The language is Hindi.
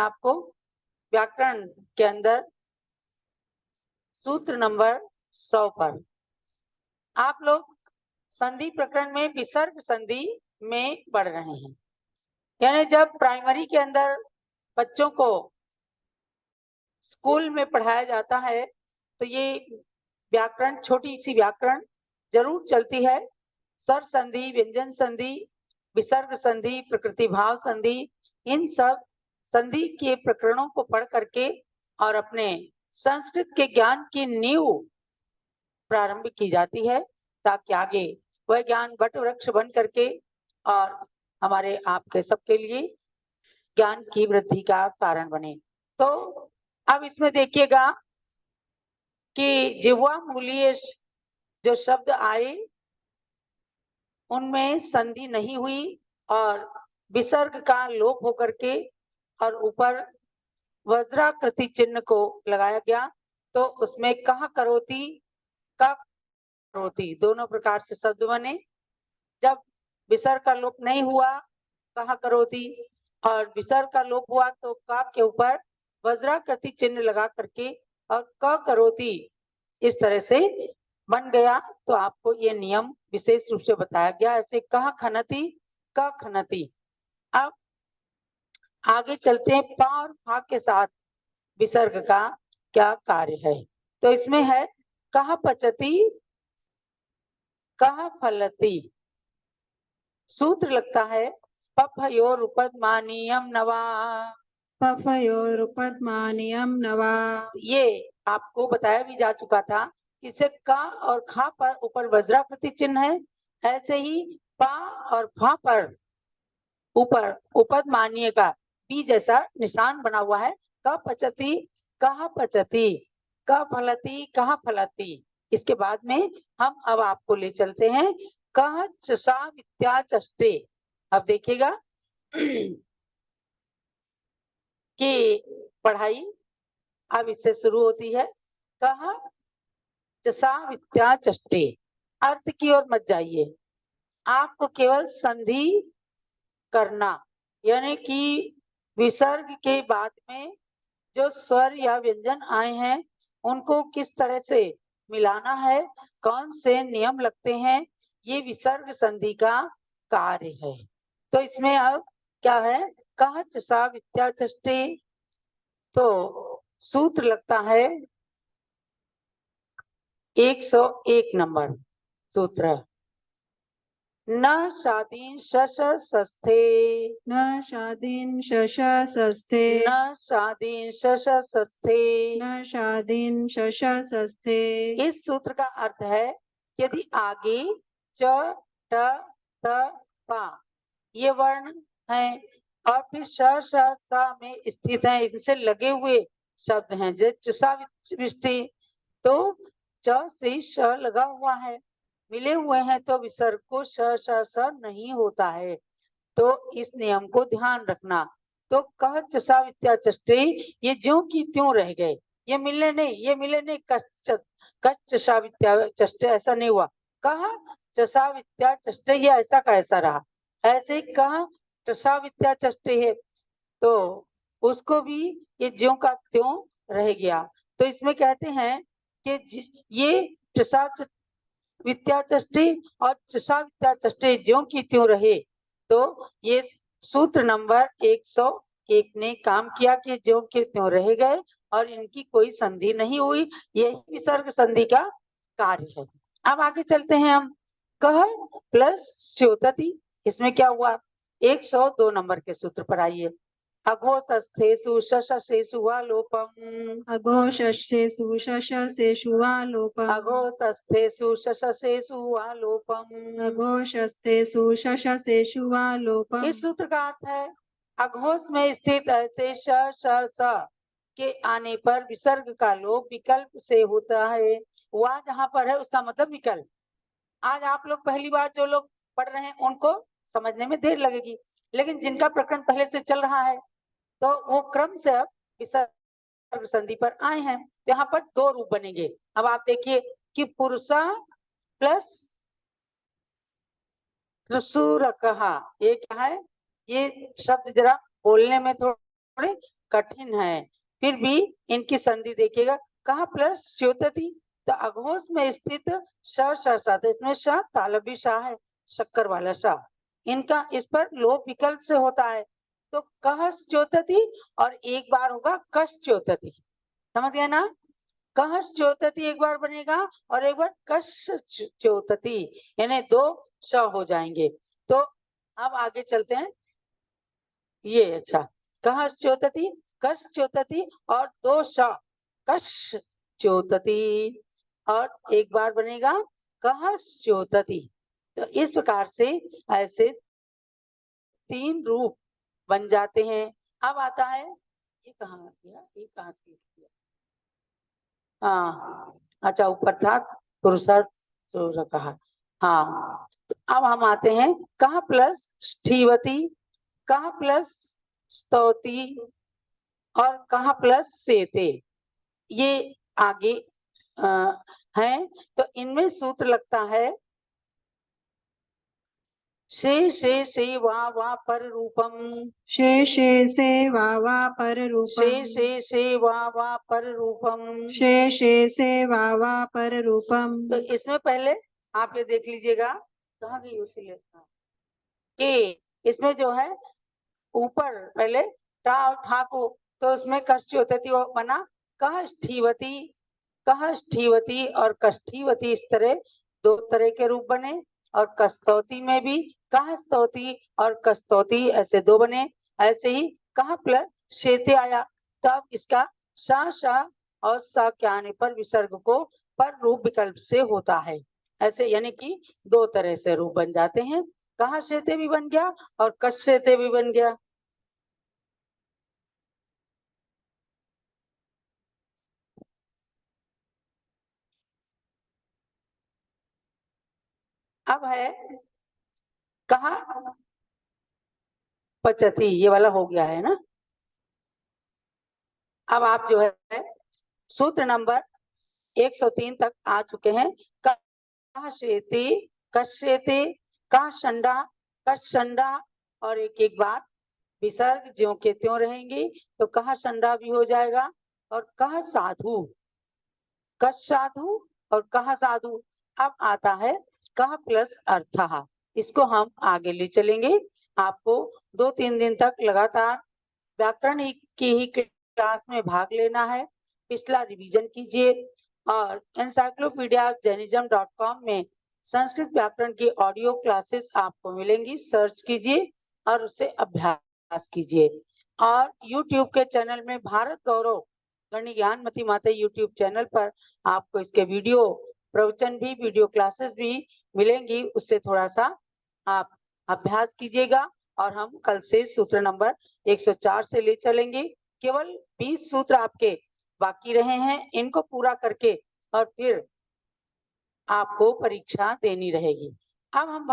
आपको व्याकरण के अंदर सूत्र नंबर 100 पर आप लोग संधि प्रकरण में विसर्ग संधि में पढ़ रहे हैं। यानी जब प्राइमरी के अंदर बच्चों को स्कूल में पढ़ाया जाता है तो ये व्याकरण, छोटी सी व्याकरण जरूर चलती है। स्वर संधि, व्यंजन संधि, विसर्ग संधि, प्रकृति भाव संधि, इन सब संधि के प्रकरणों को पढ़ करके और अपने संस्कृत के ज्ञान की नींव प्रारंभ की जाती है, ताकि आगे वह ज्ञान वट वृक्ष बन करके और हमारे आपके सबके लिए ज्ञान की वृद्धि का कारण बने। तो अब इसमें देखिएगा कि जिह्वा मूलीय जो शब्द आए उनमें संधि नहीं हुई और विसर्ग का लोप होकर के और ऊपर वज्राकृति चिन्ह को लगाया गया। तो उसमें कहा करोति, का करोति दोनों प्रकार से शब्द बने। जब विसर्ग का लोप नहीं हुआ कहा करोति और विसर्ग का लोप हुआ तो का के ऊपर वज्राकृति चिन्ह लगा करके और क करोति इस तरह से बन गया। तो आपको ये नियम विशेष रूप से बताया गया। ऐसे कह खनति, क खनति। अब आगे चलते हैं, पा और फा के साथ विसर्ग का क्या कार्य है। तो इसमें है कह पचति, कह फलति। सूत्र लगता है पफयोरुपद्मानीयम नवा, पफयोरुपद्मानीयम नवा। ये आपको बताया भी जा चुका था। इसे का और खा पर ऊपर वज्राकृति चिन्ह है, ऐसे ही पा और फा पर ऊपर उपदमानीय का बी जैसा निशान बना हुआ है। क पचति, कह पचति, क फलति, कह फलति। इसके बाद में हम अब आपको ले चलते हैं कह चसा विद्या चष्टे। अब देखिएगा कि पढ़ाई अब इससे शुरू होती है। कह चसा विद्या चष्टे, अर्थ की ओर मत जाइए, आपको केवल संधि करना, यानी कि विसर्ग के बाद में जो स्वर या व्यंजन आए हैं उनको किस तरह से मिलाना है, कौन से नियम लगते हैं, ये विसर्ग संधि का कार्य है। तो इसमें अब क्या है, कह चसा विद्या चष्टे। तो सूत्र लगता है 101 नंबर सूत्र। न शादीन शश सस्थे, न शादीन शश सस्थे, न शादीन शश सस्थे, न शादीन शश सस्थे। इस सूत्र का अर्थ है यदि आगे च ट त पा ये वर्ण है और फिर श श स में स्थित है, इनसे लगे हुए शब्द हैं जैसे चसा विष्टि, तो च से श लगा हुआ है, मिले हुए हैं, तो विसर्ग को श श स नहीं होता है। तो इस नियम को ध्यान रखना। तो कह चसा विद्या चष्टे ये ज्यों की त्यों रह गए, ये मिले नहीं, ये मिले नहीं। कच चसा विद्या चष्टे ऐसा नहीं हुआ, कह चसा विद्या चष्टे ये ऐसा का ऐसा रहा। ऐसे कह चसा विद्या चष्टे है तो उसको भी ये ज्यों का त्यों रह गया। तो इसमें कहते हैं कि ये चसा विद्या चष्टे और चसा विद्या चष्टे ज्यों की त्यों रहे। तो ये सूत्र नंबर 101 ने काम किया कि ज्यों के त्यों रह गए और इनकी कोई संधि नहीं हुई, यही विसर्ग संधि का कार्य है। अब आगे चलते हैं हम, कह प्लस स्योतति। इसमें क्या हुआ, 102 नंबर के सूत्र पर आइए। अघोषस्थेषु शशसेषु वा लोपम, अघोषस्थेषु शशसेषु वा लोपम, अघोषस्थेषु शशसेषु वा लोपम, अघोषस्थेषु शशसेषु वा लोपम। इस सूत्र का अर्थ है अघोष में स्थित ऐसे श श स के आने पर विसर्ग का लोप विकल्प से होता है। वह जहाँ पर है उसका मतलब विकल्प। आज आप लोग पहली बार जो लोग पढ़ रहे हैं उनको समझने में देर लगेगी, लेकिन जिनका प्रकरण पहले से चल रहा है तो वो क्रम से अब विसर्ग संधि पर आए हैं। तो यहाँ पर दो रूप बनेंगे। अब आप देखिए कि पुरुषा प्लस त्रिशूरकहा, ये क्या है, ये शब्द जरा बोलने में थोड़े कठिन है, फिर भी इनकी संधि देखिएगा, कहा प्लस च्योतति, तो अघोष में स्थित श सा, तो इसमें श तालव्य श है, शक्कर वाला श, इनका इस पर लोप विकल्प से होता है, तो कह च्योतति और एक बार होगा कश च्योतति, समझ गया ना। कह च्योतति एक बार बनेगा और एक बार कश च्योतति, यानी दो श हो जाएंगे। तो अब आगे चलते हैं, ये अच्छा, कह च्योतति, कश च्योतति और दो श, कश च्योतति, और एक बार बनेगा कह च्योतति। तो इस प्रकार से ऐसे 3 रूप बन जाते हैं। अब आता है, ये कहाँ गया, ये कहाँ से किया, हाँ अच्छा ऊपर था पुरुषार्थ जो कहा, हाँ। अब हम आते हैं कहा प्लस स्थीवती, कहा प्लस स्तौती और कहा प्लस सेते, ये आगे है। तो इनमें सूत्र लगता है से वा पर रूपम, से वा पर रूपम, से वा पर रूपम, से वा पर रूपम। तो इसमें पहले आप ये देख लीजिएगा, कहाँ गई उसी लेखा कि इसमें जो है ऊपर पहले टा और ठा को, तो उसमें कष्ट होती थी, वो बना कष्ठीवती, कष्ठीवती और कष्ठीवती, इस तरह 2 तरह के रूप बने। और कस्तौती में भी कहस्तौती और कस्तौती, ऐसे 2 बने। ऐसे ही कहा प्लस शेते आया, तब इसका श और स के आने पर विसर्ग को पर रूप विकल्प से होता है, ऐसे यानी कि 2 तरह से रूप बन जाते हैं, कहा शेते भी बन गया और कश शेते भी बन गया। अब है कहा पचती, ये वाला हो गया है ना। अब आप जो है सूत्र नंबर 103 तक आ चुके हैं। कहा शेते, कश्यते, कहा शंडा, कशंडा, और एक एक बार विसर्ग ज्यों के त्यों रहेंगे, तो कहा शंडा भी हो जाएगा। और कहा साधु, कश साधु और कहा साधु। अब आता है कहा प्लस अर्थः, इसको हम आगे ले चलेंगे। आपको 2-3 दिन तक लगातार व्याकरण की ही क्लास में भाग लेना है, पिछला रिवीजन कीजिए और encyclopedia-jainism.com में संस्कृत व्याकरण की ऑडियो क्लासेस आपको मिलेंगी, सर्च कीजिए और उससे अभ्यास कीजिए। और YouTube के चैनल में भारत गौरव गणि ज्ञान मति माता YouTube चैनल पर आपको इसके वीडियो प्रवचन भी, वीडियो क्लासेस भी मिलेंगी, उससे थोड़ा सा आप अभ्यास कीजिएगा। और हम कल से सूत्र नंबर 104 से ले चलेंगे। केवल 20 सूत्र आपके बाकी रहे हैं, इनको पूरा करके और फिर आपको परीक्षा देनी रहेगी। अब हम